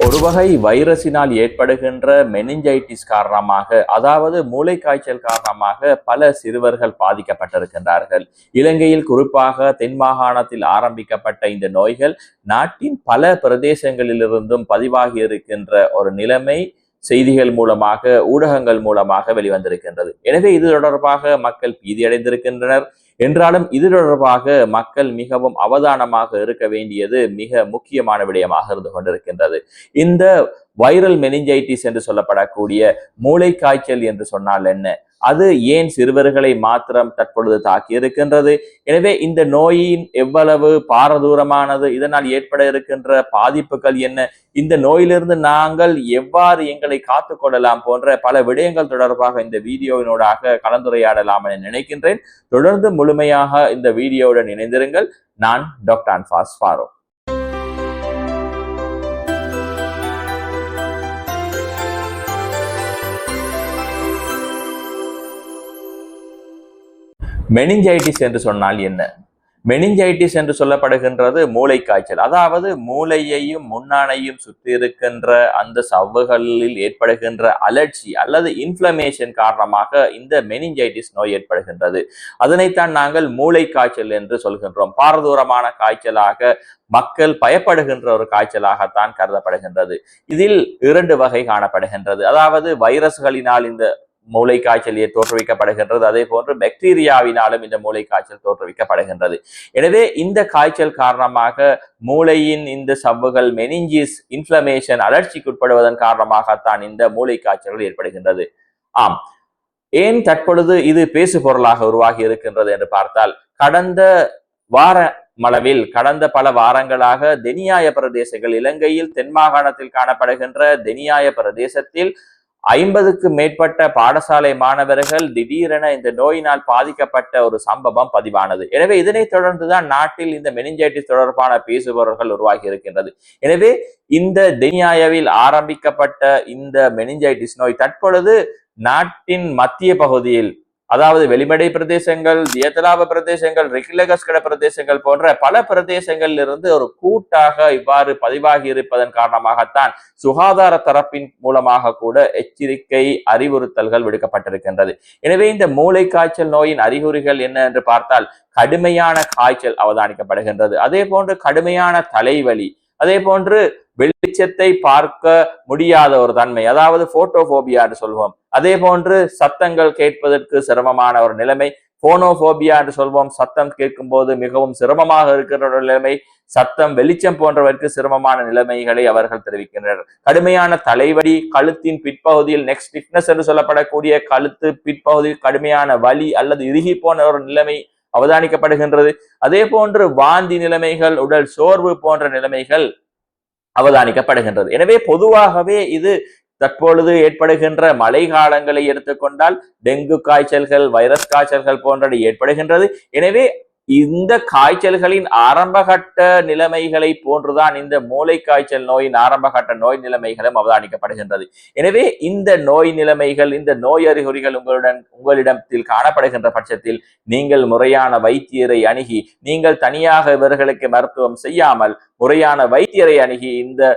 ஒரு வகை வைரஸினால் ஏற்படுகின்ற மெனிஞ்சைட்டிஸ் காரணமாக, அதாவது மூளைக்காய்ச்சல் காரணமாக பல சிறுவர்கள் பாதிக்கப்பட்டிருக்கின்றார்கள். இலங்கையில் குறிப்பாக தென் மாகாணத்தில் ஆரம்பிக்கப்பட்ட இந்த நோய்கள் நாட்டின் பல பிரதேசங்களிலிருந்தும் பதிவாகி இருக்கின்ற ஒரு நிலைமை செய்திகள் மூலமாக, ஊடகங்கள் மூலமாக வெளிவந்திருக்கின்றது. எனவே இது தொடர்பாக மக்கள் பீதியடைந்திருக்கின்றனர். என்றாலும் இது தொடர்பாக மக்கள் மிகவும் அவதானமாக இருக்க வேண்டியது மிக முக்கியமான விடயமாக இருந்து கொண்டிருக்கின்றது. இந்த வைரல் மெனிஞ்சைட்டிஸ் என்று சொல்லப்படக்கூடிய மூளை காய்ச்சல் என்று சொன்னால் என்ன, அது ஏன் சிறுவர்களை மாத்திரம் தற்பொழுது தாக்கி இருக்கின்றது, எனவே இந்த நோயின் எவ்வளவு பாரதூரமானது, இதனால் ஏற்பட இருக்கின்ற பாதிப்புகள் என்ன, இந்த நோயிலிருந்து நாங்கள் எவ்வாறு எங்களை காத்துக் கொள்ளலாம் போன்ற பல விடயங்கள் தொடர்பாக இந்த வீடியோவினூடாக கலந்துரையாடலாம் என நினைக்கின்றேன். தொடர்ந்து முழுமையாக இந்த வீடியோவுடன் இணைந்திருங்கள். நான் டாக்டர் அன்பாஸ் ஃபாரூக். மெனிஞ்சைட்டிஸ் என்று சொன்னால் என்ன? மெனிஞ்சைட்டிஸ் என்று சொல்லப்படுகின்றது மூளை காய்ச்சல், அதாவது மூளையையும் முன்னானையும் சுற்றி இருக்கின்ற அந்த சவ்வுகளில் ஏற்படுகின்ற அலர்ச்சி அல்லது இன்ஃப்ளமேஷன் காரணமாக இந்த மெனிஞ்சைட்டிஸ் நோய் ஏற்படுகின்றது. அதனைத்தான் நாங்கள் மூளை காய்ச்சல் என்று சொல்கின்றோம். பாரதூரமான காய்ச்சலாக, மக்கள் பயப்படுகின்ற ஒரு காய்ச்சலாகத்தான் கருதப்படுகின்றது. இதில் 2 வகை காணப்படுகின்றது. அதாவது வைரஸ்களினால் இந்த மூளை காய்ச்சல் தோற்றுவிக்கப்படுகின்றது, அதே போன்று பாக்டீரியாவினாலும் இந்த மூளை காய்ச்சல் தோற்றுவிக்கப்படுகின்றது. எனவே இந்த காய்ச்சல் காரணமாக மூளையின் இந்த சவ்வுகள் மெனிஞ்சிஸ் இன்ஃப்ளமேஷன் அலர்ச்சிக்கு உட்படுவதன் காரணமாகத்தான் இந்த மூளை காய்ச்சல்கள் ஏற்படுகின்றது. ஆம், ஏன் தற்பொழுது இது பேசு பொருளாக உருவாகி இருக்கின்றது என்று பார்த்தால், கடந்த பல வாரங்களாக தெனியாய பிரதேசங்கள், இலங்கையில் தென் மாகாணத்தில் காணப்படுகின்ற தெனியாய பிரதேசத்தில் 50க்கு மேற்பட்ட பாடசாலை மாணவர்கள் திடீரென இந்த நோயினால் பாதிக்கப்பட்ட ஒரு சம்பவம் பதிவானது. எனவே இதனைத் தொடர்ந்துதான் நாட்டில் இந்த மெனிஞ்சைட்டிஸ் தொடர்பான பேசுபவர்கள் உருவாகி இருக்கின்றது. எனவே இந்த தெனியாவில் ஆரம்பிக்கப்பட்ட இந்த மெனிஞ்சைட்டிஸ் நோய் தற்பொழுது நாட்டின் மத்திய பகுதியில், அதாவது வெளிமடை பிரதேசங்கள், தியத்தலாப பிரதேசங்கள், ரெக்கிலகஸ்கட பிரதேசங்கள் போன்ற பல பிரதேசங்களில் இருந்து ஒரு கூட்டாக இவ்வாறு பதிவாகி இருப்பதன் காரணமாகத்தான் சுகாதார தரப்பின் மூலமாக கூட எச்சரிக்கை அறிவுறுத்தல்கள் விடுக்கப்பட்டிருக்கின்றது. எனவே இந்த மூளை காய்ச்சல் நோயின் அறிகுறிகள் என்ன என்று பார்த்தால், கடுமையான காய்ச்சல் அவதானிக்கப்படுகின்றது, அதே போன்று கடுமையான தலைவலி, அதே போன்று வெளிச்சத்தை பார்க்க முடியாத ஒரு தன்மை, அதாவது போட்டோபோபியா என்று சொல்வோம், அதே போன்று சத்தங்கள் கேட்பதற்கு சிரமமான ஒரு நிலைமை, போனோபோபியா என்று சொல்வோம், சத்தம் கேட்கும் போது மிகவும் சிரமமாக இருக்கிற ஒரு நிலைமை, சத்தம் வெளிச்சம் போன்றவருக்கு சிரமமான நிலைமைகளை அவர்கள் தெரிவிக்கின்றனர். கடுமையான தலைவலி, கழுத்தின் பிற்பகுதியில் நெக் ஸ்டிஃப்னஸ் என்று சொல்லப்படக்கூடிய கழுத்து பிற்பகுதியில் கடுமையான வலி அல்லது இறுகி போன ஒரு நிலைமை அவதானிக்கப்படுகின்றது. அதே போன்று வாந்தி நிலைமைகள், உடல் சோர்வு போன்ற நிலைமைகள் அவதானிக்கப்படுகின்றது. எனவே பொதுவாகவே இது தற்பொழுது ஏற்படுகின்ற மழை காலங்களை எடுத்துக்கொண்டால் டெங்கு காய்ச்சல்கள், வைரஸ் காய்ச்சல்கள் போன்றவை ஏற்படுகின்றது. எனவே இந்த காய்ச்சல்களின் ஆரம்பகட்ட நிலைமைகளை போன்றுதான் இந்த மூளை காய்ச்சல் நோயின் ஆரம்பகட்ட நோய் நிலைமைகளும் அவதானிக்கப்படுகின்றது. எனவே இந்த நோய் நிலைமைகள், இந்த நோய் அறிகுறிகள் உங்களிடத்தில் காணப்படுகின்ற பட்சத்தில் நீங்கள் முறையான வைத்தியரை அணுகி, நீங்கள் தனியாக இவர்களுக்கு மருத்துவம் செய்யாமல் முறையான வைத்தியரை அணுகி இந்த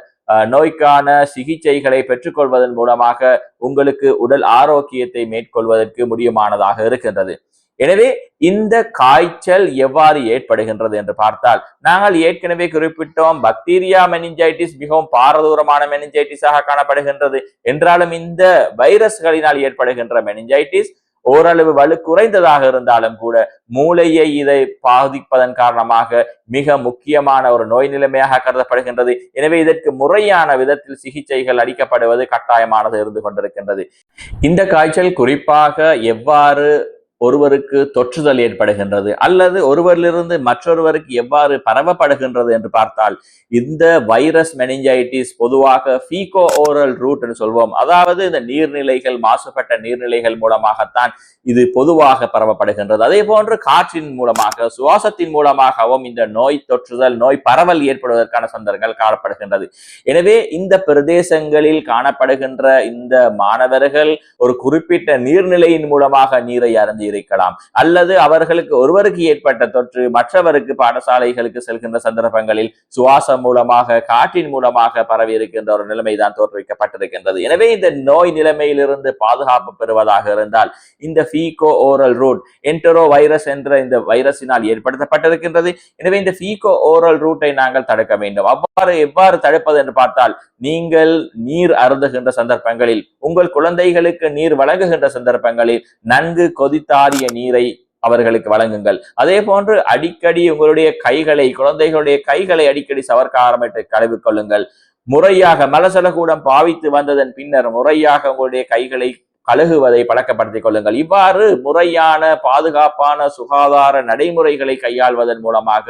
நோய்க்கான சிகிச்சைகளை பெற்றுக்கொள்வதன் மூலமாக உங்களுக்கு உடல் ஆரோக்கியத்தை மேற்கொள்வதற்கு முடியுமானதாக இருக்கின்றது. எனவே இந்த காய்ச்சல் எவ்வாறு ஏற்படுகின்றது என்று பார்த்தால், நாங்கள் ஏற்கனவே குறிப்பிட்டோம், பாக்டீரியா மெனிஞ்சைட்டிஸ் மிகவும் பாரதூரமான மெனிஞ்சைட்டிஸாக காணப்படுகின்றது. என்றாலும் இந்த வைரஸ்களினால் ஏற்படுகின்ற மெனிஞ்சைட்டிஸ் ஓரளவு வலு குறைந்ததாக இருந்தாலும் கூட மூளையை இதை பாதிப்பதன் காரணமாக மிக முக்கியமான ஒரு நோய் நிலைமையாக கருதப்படுகின்றது. எனவே இதற்கு முறையான விதத்தில் சிகிச்சைகள் அளிக்கப்படுவது கட்டாயமானது இருந்து கொண்டிருக்கின்றது. இந்த காய்ச்சல் குறிப்பாக எவ்வாறு ஒருவருக்கு தொற்றுதல் ஏற்படுகின்றது அல்லது ஒருவரிலிருந்து மற்றொருவருக்கு எவ்வாறு பரவப்படுகின்றது என்று பார்த்தால், இந்த வைரஸ் மெனிஞ்சைட்டிஸ் பொதுவாக ஃபீகோ ஓரல் ரூட் என்று சொல்வோம், அதாவது இந்த நீர்நிலைகள், மாசுபட்ட நீர்நிலைகள் மூலமாகத்தான் இது பொதுவாக பரவப்படுகின்றது. அதே போன்று காற்றின் மூலமாக, சுவாசத்தின் மூலமாகவும் இந்த நோய் தொற்றுதல், நோய் பரவல் ஏற்படுவதற்கான சந்தர்ப்பங்கள் காணப்படுகின்றது. எனவே இந்த பிரதேசங்களில் காணப்படுகின்ற இந்த மாணவர்கள் ஒரு குறிப்பிட்ட நீர்நிலையின் மூலமாக நீரை அருந்தி இருக்கலாம், அல்லது அவர்களுக்கு ஒருவருக்கு ஏற்பட்ட தொற்று மற்றவருக்கு பாடசாலைகளுக்கு செல்கின்ற சந்தர்ப்பங்களில் சுவாசம் மூலமாக காற்றின் மூலமாக பரவி இருக்கின்ற ஒரு நிலைமைதான் தோற்றுவிக்கப்பட்டிருக்கின்றது. எனவே இந்த நோய் நிலைமையிலிருந்து பாதுகாப்பு பெறுவதாக இருந்தால் இந்த ஃபீகோ ஓரல் ரூட் என்டரோ வைரஸ் என்ற இந்த வைரஸினால் ஏற்படுத்தப்பட்டிருக்கின்றது. எனவே இந்த ஃபீகோ ஓரல் ரூட்டை நாங்கள் தடுக்க வேண்டும். அவ்வாறு எவ்வாறு தடுப்பது என்று பார்த்தால், நீங்கள் நீர் அருந்துகின்ற சந்தர்ப்பங்களில், உங்கள் குழந்தைகளுக்கு நீர் வழங்குகின்ற சந்தர்ப்பங்களில் நன்கு கொதித்தாரிய நீரை அவர்களுக்கு வழங்குங்கள். அதே போன்று அடிக்கடி உங்களுடைய கைகளை, குழந்தைகளுடைய கைகளை அடிக்கடி சவர்க்காரமிட்டு கழுவிக் கொள்ளுங்கள். முறையாக மலசலகூடம் பாவித்து வந்ததன் பின்னர் முறையாக உங்களுடைய கைகளை கழுகுவதை பழக்கப்படுத்திக் கொள்ளுங்கள். இவ்வாறு முறையான பாதுகாப்பான சுகாதார நடைமுறைகளை கையாள்வதன் மூலமாக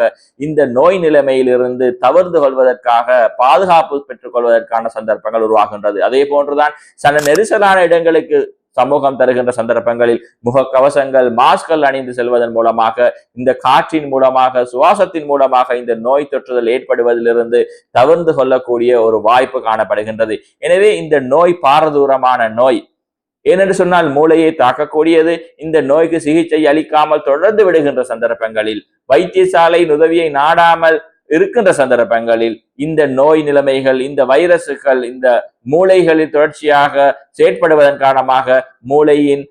இந்த நோய் நிலைமையிலிருந்து தவிர்த்து கொள்வதற்காக பாதுகாப்பு பெற்றுக் கொள்வதற்கான சந்தர்ப்பங்கள் உருவாகின்றது. அதே போன்றுதான் சில நெரிசலான இடங்களுக்கு சமூகம் தருகின்ற சந்தர்ப்பங்களில் முகக்கவசங்கள், மாஸ்கள் அணிந்து செல்வதன் மூலமாக, இந்த காற்றின் மூலமாக, சுவாசத்தின் மூலமாக இந்த நோய் தொற்றுதல் ஏற்படுவதிலிருந்து தவிர்த்து கொள்ளக்கூடிய ஒரு வாய்ப்பு காணப்படுகின்றது. எனவே இந்த நோய் பாரதூரமான நோய், ஏனென்று சொன்னால் மூளையை தாக்கக்கூடியது. இந்த நோய்க்கு சிகிச்சை அளிக்காமல் தொடர்ந்து விடுகின்ற சந்தர்ப்பங்களில், வைத்தியசாலை உதவியை நாடாமல் இருக்கின்ற சந்தர்ப்பங்களில் இந்த நோய் நிலைமைகள், இந்த வைரசுகள் இந்த மூளைகளில் தொடர்ச்சியாக செயற்படுவதன் காரணமாக மூளையின்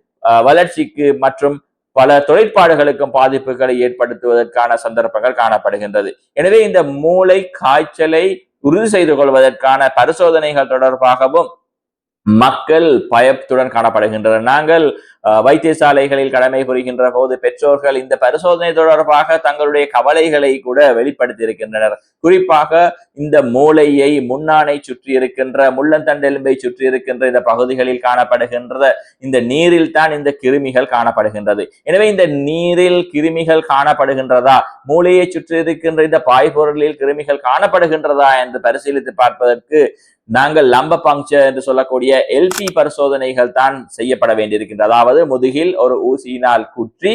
வளர்ச்சிக்கு மற்றும் பல தொழிற்பாடுகளுக்கும் பாதிப்புகளை ஏற்படுத்துவதற்கான சந்தர்ப்பங்கள் காணப்படுகின்றது. எனவே இந்த மூளை காய்ச்சலை உறுதி செய்து கொள்வதற்கான பரிசோதனைகள் தொடர்பாகவும் மக்கள் பயத்துடன் காணப்படுகின்றனர். நாங்கள் வைத்தியசாலைகளில் கடமை புரிகின்ற போது பெற்றோர்கள் இந்த பரிசோதனை தொடர்பாக தங்களுடைய கவலைகளை கூட வெளிப்படுத்தி இருக்கின்றனர். குறிப்பாக இந்த மூளையை, முன்னானை சுற்றி இருக்கின்ற, முள்ளந்தண்டெலும்பை சுற்றி இருக்கின்ற இந்த பகுதிகளில் காணப்படுகின்ற இந்த நீரில் தான் இந்த கிருமிகள் காணப்படுகின்றது. எனவே இந்த நீரில் கிருமிகள் காணப்படுகின்றதா, மூளையை சுற்றி இருக்கின்ற இந்த பாய்பொருளில் கிருமிகள் காணப்படுகின்றதா என்று பரிசீலித்து பார்ப்பதற்கு நாங்கள் லம்ப பங்க்சர் என்று சொல்லக்கூடிய எல்பி பரிசோதனைகள் தான் செய்யப்பட வேண்டியிருக்கின்றது. அதாவது முதுகில் ஒரு ஊசியினால் குற்றி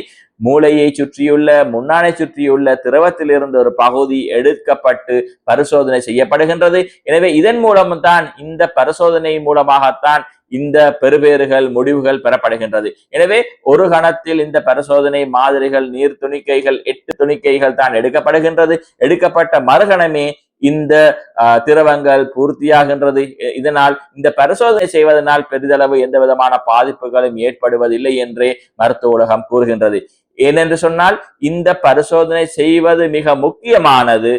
மூளையை சுற்றியுள்ள, முன்னானை சுற்றியுள்ள திரவத்திலிருந்து ஒரு பகுதி எடுக்கப்பட்டு பரிசோதனை செய்யப்படுகின்றது. எனவே இதன் மூலம் தான், இந்த பரிசோதனை மூலமாகத்தான் இந்த பெறுபேறுகள், முடிவுகள் பெறப்படுகின்றது. எனவே ஒரு கணத்தில் இந்த பரிசோதனை மாதிரிகள், நீர் துணிக்கைகள் 8 துணிக்கைகள் தான் எடுக்கப்படுகின்றது. எடுக்கப்பட்ட மறுகணமே இந்த திரவங்கள் பூர்த்தியாகின்றது. இதனால் இந்த பரிசோதனை செய்வதனால் பெரிதளவு எந்த விதமான பாதிப்புகளும் ஏற்படுவதில்லை என்றே மருத்துவ உலகம் கூறுகின்றது. ஏனென்று சொன்னால் இந்த பரிசோதனை செய்வது மிக முக்கியமானது,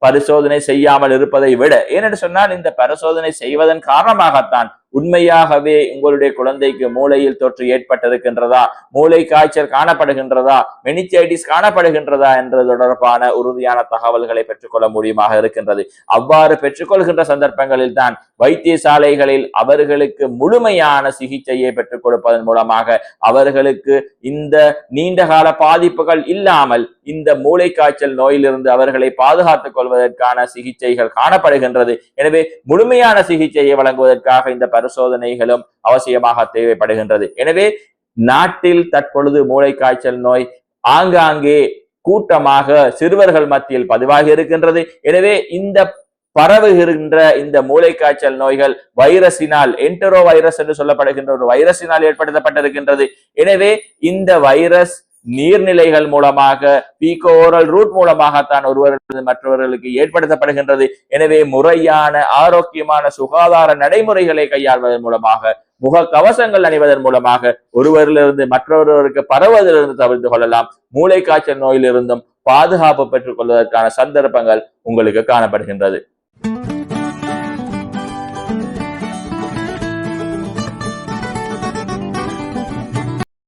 பரிசோதனை செய்யாமல் இருப்பதை விட. ஏனென்று சொன்னால் இந்த பரிசோதனை செய்வதன் காரணமாகத்தான் உண்மையாகவே உங்களுடைய குழந்தைக்கு மூளையில் தொற்று ஏற்பட்டிருக்கின்றதா, மூளை காய்ச்சல் காணப்படுகின்றதா, மெனிஞ்சைட்டிஸ் காணப்படுகின்றதா என்ற தொடர்பான உறுதியான தகவல்களை பெற்றுக்கொள்ள முடியுமாக இருக்கின்றது. அவ்வாறு பெற்றுக்கொள்கின்ற சந்தர்ப்பங்களில் தான் வைத்தியசாலைகளில் அவர்களுக்கு முழுமையான சிகிச்சையை பெற்றுக் கொடுப்பதன் மூலமாக அவர்களுக்கு இந்த நீண்டகால பாதிப்புகள் இல்லாமல் இந்த மூளை காய்ச்சல் நோயிலிருந்து அவர்களை பாதுகாத்துக் கொள்வதற்கான சிகிச்சைகள் காணப்படுகின்றது. எனவே முழுமையான சிகிச்சையை வழங்குவதற்காக இந்த பரிசோதனைகளும் அவசியமாக தேவைப்படுகின்றது. எனவே நாட்டில் தற்பொழுது மூளை காய்ச்சல் நோய் ஆங்காங்கே கூட்டமாக சிறுவர்கள் மத்தியில் பதிவாகி இருக்கின்றது. எனவே இந்த பரவுகின்ற இந்த மூளை காய்ச்சல் நோய்கள் வைரஸினால், என்டரோ வைரஸ் என்று சொல்லப்படுகின்ற ஒரு வைரஸினால் ஏற்படுத்தப்பட்டிருக்கின்றது. எனவே இந்த வைரஸ் நீர்நிலைகள் மூலமாக, ஃபீகோ ஓரல் ரூட் மூலமாகத்தான் ஒருவரிலிருந்து மற்றவர்களுக்கு ஏற்படுத்தப்படுகின்றது. எனவே முறையான ஆரோக்கியமான சுகாதார நடைமுறைகளை கையாள்வதன் மூலமாக, முக கவசங்கள் அணிவதன் மூலமாக ஒருவரிலிருந்து மற்றொருவருக்கு பரவுவதிலிருந்து தவிர்த்து கொள்ளலாம். மூளை காய்ச்சல் நோயிலிருந்தும் பாதுகாப்பு பெற்றுக் கொள்வதற்கான சந்தர்ப்பங்கள் உங்களுக்கு காணப்படுகின்றது.